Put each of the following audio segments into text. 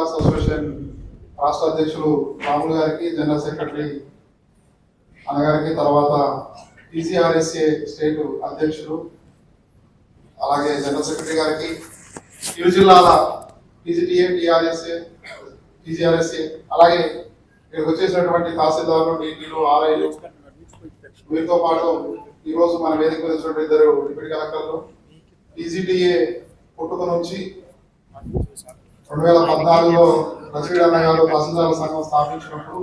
Association రాష్ట్ర అధ్యక్షులు రాములు గారికి, జనరల్ సెక్రటరీ అన్నగారికి, తర్వాత టీజీఆర్ఎస్ఏ స్టేట్ అధ్యక్షులు అలాగే జనరల్ సెక్రటరీ గారికి, ఇరు జిల్లాల టీజీటీఏ, టీజీఆర్ఎస్ఏ అలాగే ఇక్కడికి వచ్చేసినటువంటి తహసీల్దార్లు, డీటీలు, ఆర్ఐలు, వీరితో పాటు ఈరోజు మన వేదిక వచ్చినటువంటి ఇద్దరు డిప్యూటీ కలెక్టర్లు, టీజీటీఏ పుట్టుక నుంచి 2014లో రచయిత గారు తహసీల్దార్ల సంఘం స్థాపించినప్పుడు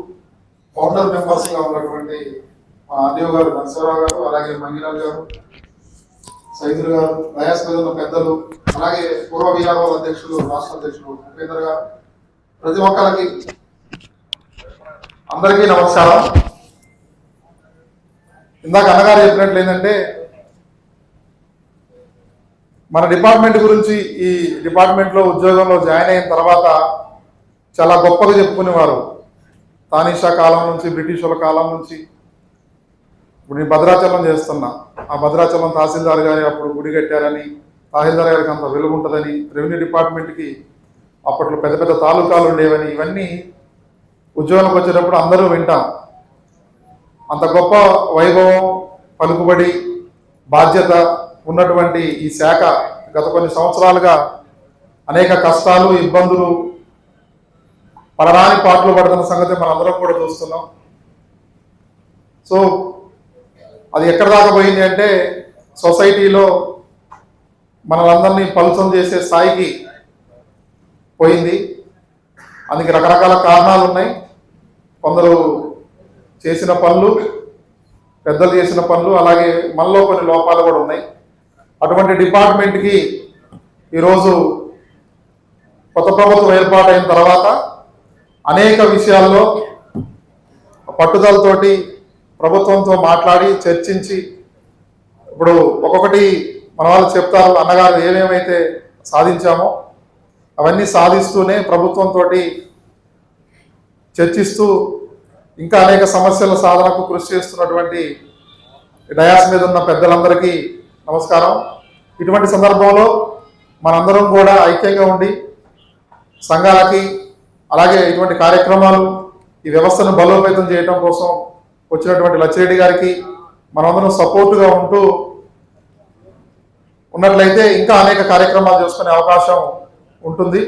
ఫౌండర్ మెంబర్స్ గా ఉన్నటువంటి మా ఆర్డీఓ గారు నరసింహరావు గారు, అలాగే మంగిలాల్ గారు, సైదులు గారు, డయాస్ మీద ఉన్న పెద్దలు, అలాగే పూర్వ విఆర్ఓ అధ్యక్షులు, రాష్ట్ర అధ్యక్షులు ఉపేంద్ర గారు, ప్రతి ఒక్కరికి అందరికీ నమస్కారం. ఇందాక అన్నగారు చెప్పినట్లు ఏంటంటే, మన డిపార్ట్మెంట్ గురించి, ఈ డిపార్ట్మెంట్లో ఉద్యోగంలో జాయిన్ అయిన తర్వాత చాలా గొప్పగా చెప్పుకునేవారు. తానీషా కాలం నుంచి, బ్రిటిష్ వాళ్ళ కాలం నుంచి. ఇప్పుడు నేను భద్రాచలం చేస్తున్నా, ఆ భద్రాచలం తహసీల్దార్ గారి అప్పుడు గుడి కట్టారని, తహసీల్దార్ గారికి అంత విలువ ఉంటుందని, రెవెన్యూ డిపార్ట్మెంట్కి అప్పట్లో పెద్ద పెద్ద తాలూకాలు ఉండేవని, ఇవన్నీ ఉద్యోగంలోకి వచ్చేటప్పుడు అందరూ వింటాం. అంత గొప్ప వైభవం, పలుకుబడి, బాధ్యత ఉన్నటువంటి ఈ శాఖ గత కొన్ని సంవత్సరాలుగా అనేక కష్టాలు, ఇబ్బందులు, పడరాని పాటలు పడుతున్న సంగతి మనందరం కూడా చూస్తున్నాం. సో అది ఎక్కడ దాకా పోయింది అంటే, సొసైటీలో మనలందరినీ పలుచం చేసే స్థాయికి పోయింది. అందుకే రకరకాల కారణాలు ఉన్నాయి. కొందరు చేసిన పనులు, పెద్దలు చేసిన పనులు, అలాగే మనలో కొన్ని లోపాలు కూడా ఉన్నాయి. అటువంటి డిపార్ట్మెంట్కి ఈరోజు కొత్త ప్రభుత్వం ఏర్పాటైన తర్వాత అనేక విషయాల్లో పట్టుదలతోటి ప్రభుత్వంతో మాట్లాడి చర్చించి, ఇప్పుడు ఒక్కొక్కటి మన వాళ్ళు చెప్తారు, అన్నగారు ఏమేమైతే సాధించామో అవన్నీ సాధిస్తూనే ప్రభుత్వంతో చర్చిస్తూ ఇంకా అనేక సమస్యల సాధనకు కృషి చేస్తున్నటువంటి డయాస్ మీద ఉన్న పెద్దలందరికీ నమస్కారం. ఇటువంటి సందర్భంలో మనందరం కూడా ఐక్యంగా ఉండి సంఘాలకి, అలాగే ఇటువంటి కార్యక్రమాలు, ఈ వ్యవస్థను బలోపేతం చేయడం కోసం వచ్చినటువంటి లచ్చిరెడ్డి గారికి మనమందరం సపోర్టుగా ఉంటూ ఉన్నట్లయితే ఇంకా అనేక కార్యక్రమాలు చేసుకునే అవకాశం ఉంటుంది.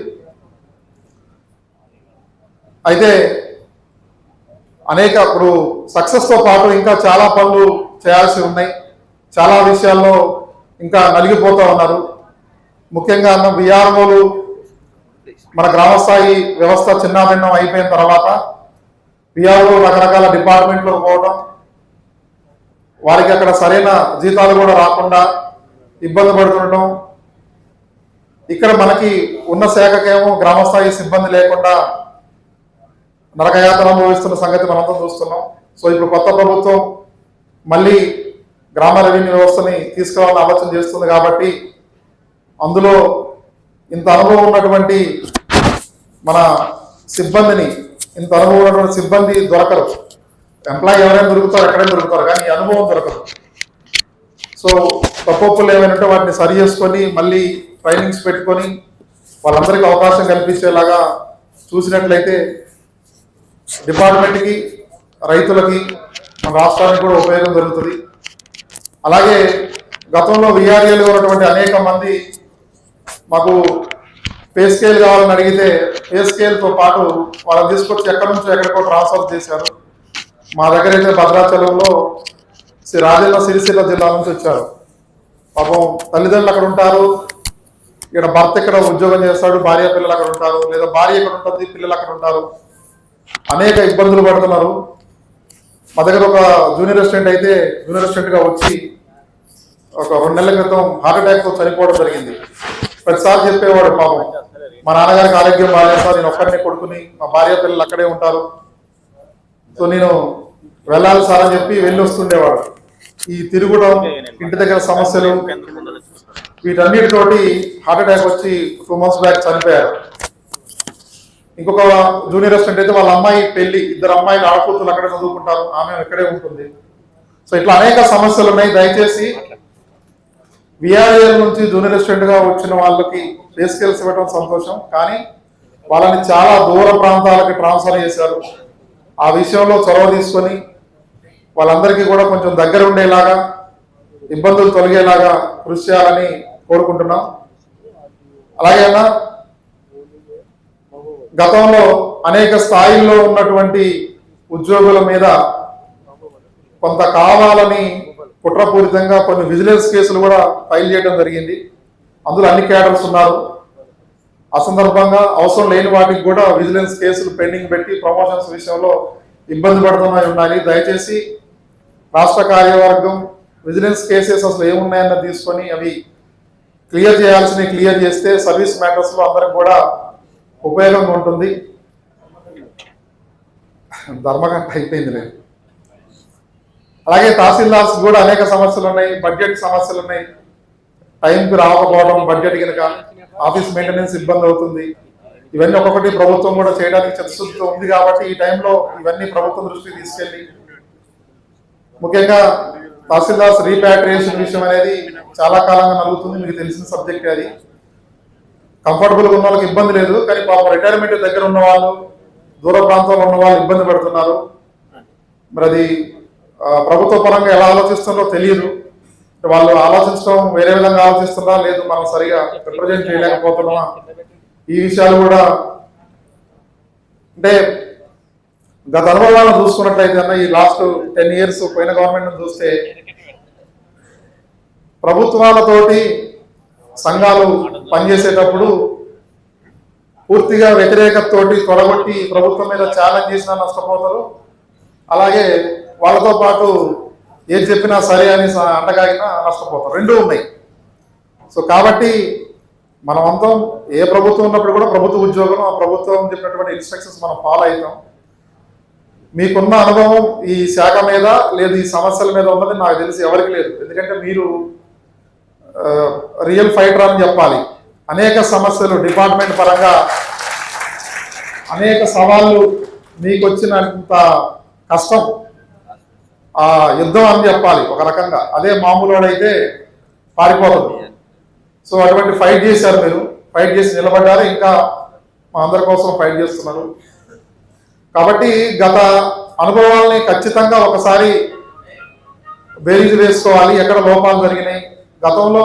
అయితే అనేక ఇప్పుడు సక్సెస్తో పాటు ఇంకా చాలా పనులు చేయాల్సి ఉన్నాయి. చాలా విషయాల్లో ఇంకా నలిగిపోతూ ఉన్నారు. ముఖ్యంగా విఆర్ఓలు మన గ్రామస్థాయి వ్యవస్థ చిన్నాభిన్నం అయిపోయిన తర్వాత విఆర్ఓ రకరకాల డిపార్ట్మెంట్లో పోవడం, వారికి అక్కడ సరైన జీతాలు కూడా రాకుండా ఇబ్బంది పడుతుండటం, ఇక్కడ మనకి ఉన్న శాఖకేమో గ్రామస్థాయి సిబ్బంది లేకుండా నరకయాతన అనుభవిస్తున్న సంగతి మనంతా చూస్తున్నాం. సో ఇప్పుడు కొత్త ప్రభుత్వం మళ్ళీ గ్రామ రెవెన్యూ వ్యవస్థని తీసుకురావాలని ఆలోచన చేస్తుంది. కాబట్టి అందులో ఇంత అనుభవం ఉన్నటువంటి మన సిబ్బందిని, ఇంత అనుభవం ఉన్నటువంటి సిబ్బంది దొరకరు. ఎంప్లాయీ ఎవరైనా దొరుకుతారు, ఎక్కడైనా దొరుకుతారు, కానీ అనుభవం దొరకదు. సో తప్పులు ఏమైనా వాటిని సరి చేసుకొని మళ్ళీ ట్రైనింగ్స్ పెట్టుకొని వాళ్ళందరికీ అవకాశం కల్పించేలాగా చూసినట్లయితే డిపార్ట్మెంట్కి, రైతులకి, మన రాష్ట్రానికి కూడా ఉపయోగం జరుగుతుంది. అలాగే గతంలో విఆర్ఏలు ఉన్నటువంటి అనేక మంది మాకు పే స్కేల్ కావాలని అడిగితే పే స్కేల్తో పాటు వాళ్ళని తీసుకొచ్చి ఎక్కడి నుంచో ఎక్కడికో ట్రాన్స్ఫర్ చేశారు. మా దగ్గర అయితే భద్రాచలంలో రాజన్న సిరిసిల్ల జిల్లా నుంచి వచ్చారు. పాపం తల్లిదండ్రులు అక్కడ ఉంటారు, ఇక్కడ భర్త ఇక్కడ ఉద్యోగం చేస్తాడు, భార్య పిల్లలు అక్కడ ఉంటారు, లేదా భార్య ఇక్కడ ఉంటుంది, పిల్లలు అక్కడ ఉంటారు. అనేక ఇబ్బందులు పడుతున్నారు. మా దగ్గర ఒక జూనియర్ అసిస్టెంట్ అయితే జూనియర్ అసిస్టెంట్గా వచ్చి ఒక 2 నెలల క్రితం హార్ట్ అటాక్తో చనిపోవడం జరిగింది. ప్రతిసారి చెప్పేవాడు, పాపం మా నాన్నగారికి ఆరోగ్యం బాగాలేదు సార్, నేను ఒక్కడినే కొడుకుని, మా భార్య పిల్లలు అక్కడే ఉంటారు, సో నేను వెళ్ళాలి సార్ అని చెప్పి వెళ్ళి వస్తుండేవాడు. ఈ తిరుగుడం, ఇంటి దగ్గర సమస్యలు, వీటన్నిటితోటి హార్ట్ అటాక్ వచ్చి 2 months బ్యాక్ చనిపోయారు. ఇంకొక జూనియర్ అసిస్టెంట్ అయితే వాళ్ళ అమ్మాయి పెళ్లి, 2 అమ్మాయిలు ఆడకూతులు అక్కడే చదువుకుంటారు, ఆమె ఇక్కడే ఉంటుంది. సో ఇట్లా అనేక సమస్యలు ఉన్నాయి. దయచేసి విఆర్ఏల నుంచి జూనియర్ అసిస్టెంట్ గా వచ్చిన వాళ్ళకి పే స్కేల్స్ ఇవ్వడం సంతోషం, కానీ వాళ్ళని చాలా దూర ప్రాంతాలకి ట్రాన్స్ఫర్ చేశారు. ఆ విషయంలో చొరవ తీసుకొని వాళ్ళందరికీ కూడా కొంచెం దగ్గర ఉండేలాగా, ఇబ్బందులు తొలగేలాగా కృషి చేయాలని కోరుకుంటున్నాం. అలాగే అన్న, గతంలో అనేక స్థాయిల్లో ఉన్నటువంటి ఉద్యోగుల మీద కొంత కావాలని కుట్రపూరితంగా కొన్ని విజిలెన్స్ కేసులు కూడా ఫైల్ చేయడం జరిగింది. అందులో అన్ని క్యాడర్స్ ఉన్నారు. ఆ సందర్భంగా అవసరం లేని వాటికి కూడా విజిలెన్స్ కేసులు పెండింగ్ పెట్టి ప్రమోషన్స్ విషయంలో ఇబ్బంది పడుతున్నాయి ఉన్నాయి. దయచేసి రాష్ట్ర కార్యవర్గం విజిలెన్స్ కేసెస్ అసలు ఏమున్నాయన్న తీసుకొని అవి క్లియర్ చేయాల్సినవి క్లియర్ చేస్తే సర్వీస్ మ్యాటర్స్లో అందరికి కూడా ఉపయోగంగా ఉంటుంది. ధర్మగంట అయిపోయింది లేదు. అలాగే తహసీల్దార్స్ కూడా అనేక సమస్యలు ఉన్నాయి, బడ్జెట్ సమస్యలు ఉన్నాయి. టైంకి రాకపోవడం, బడ్జెట్ కనుక ఆఫీస్ మెయింటెనెన్స్ ఇబ్బంది అవుతుంది. ఇవన్నీ ఒక్కొక్కటి ప్రభుత్వం కూడా చేయడానికి చిత్తశుద్ధితో ఉంది. కాబట్టి ఈ టైంలో ఇవన్నీ ప్రభుత్వం దృష్టికి తీసుకెళ్ళి, ముఖ్యంగా తహసీల్దార్స్ రీపాట్రియేషన్ విషయం అనేది చాలా కాలంగా నలుగుతుంది. మీకు తెలిసిన సబ్జెక్ట్ అది. కంఫర్టబుల్గా ఉన్న వాళ్ళకి ఇబ్బంది లేదు, కానీ పాపం రిటైర్మెంట్ దగ్గర ఉన్న వాళ్ళు, దూర ప్రాంతంలో ఉన్న వాళ్ళు ఇబ్బంది పడుతున్నారు. మరి అది ప్రభుత్వ పరంగా ఎలా ఆలోచిస్తుందో తెలియదు. వాళ్ళు ఆలోచించడం వేరే విధంగా ఆలోచిస్తున్నా, లేదు మనం సరిగా రిప్రజెంట్ చేయలేకపోతున్నామా, ఈ విషయాలు కూడా. అంటే గత అనుభవాలను చూసుకున్నట్లయితే అన్న, ఈ లాస్ట్ 10 years పోయిన గవర్నమెంట్ చూస్తే ప్రభుత్వాలతోటి సంఘాలు పనిచేసేటప్పుడు పూర్తిగా వ్యతిరేకతతోటి తొడగొట్టి ప్రభుత్వం మీద ఛాలెంజ్ చేసినా నష్టపోతారు. అలాగే వాళ్ళతో పాటు ఏది చెప్పినా సరే అని అంటగాగినా నష్టపోతారు. రెండూ ఉన్నాయి. సో కాబట్టి మనం అంతా ఏ ప్రభుత్వం ఉన్నప్పుడు కూడా ప్రభుత్వ ఉద్యోగం, ఆ ప్రభుత్వం చెప్పినటువంటి ఇన్స్ట్రక్షన్స్ మనం ఫాలో అవుతాం. మీకున్న అనుభవం ఈ శాఖ మీద లేదు, ఈ సమస్యల మీద ఉన్నది నాకు తెలిసి ఎవరికి లేదు. ఎందుకంటే మీరు రియల్ ఫైటర్ అని చెప్పాలి. అనేక సమస్యలు డిపార్ట్మెంట్ పరంగా, అనేక సవాళ్ళు, మీకు వచ్చినంత కష్టం ఆ యుద్ధం అని చెప్పాలి ఒక రకంగా. అదే మామూలు అయితే పారిపోతుంది. సో అటువంటి ఫైట్ చేశారు మీరు, ఫైట్ చేసి నిలబడ్డారు, ఇంకా మా అందరి కోసం ఫైట్ చేస్తున్నారు. కాబట్టి గత అనుభవాల్ని ఖచ్చితంగా ఒకసారి బేరీజు వేసుకోవాలి, ఎక్కడ లోపాలు జరిగినాయి. గతంలో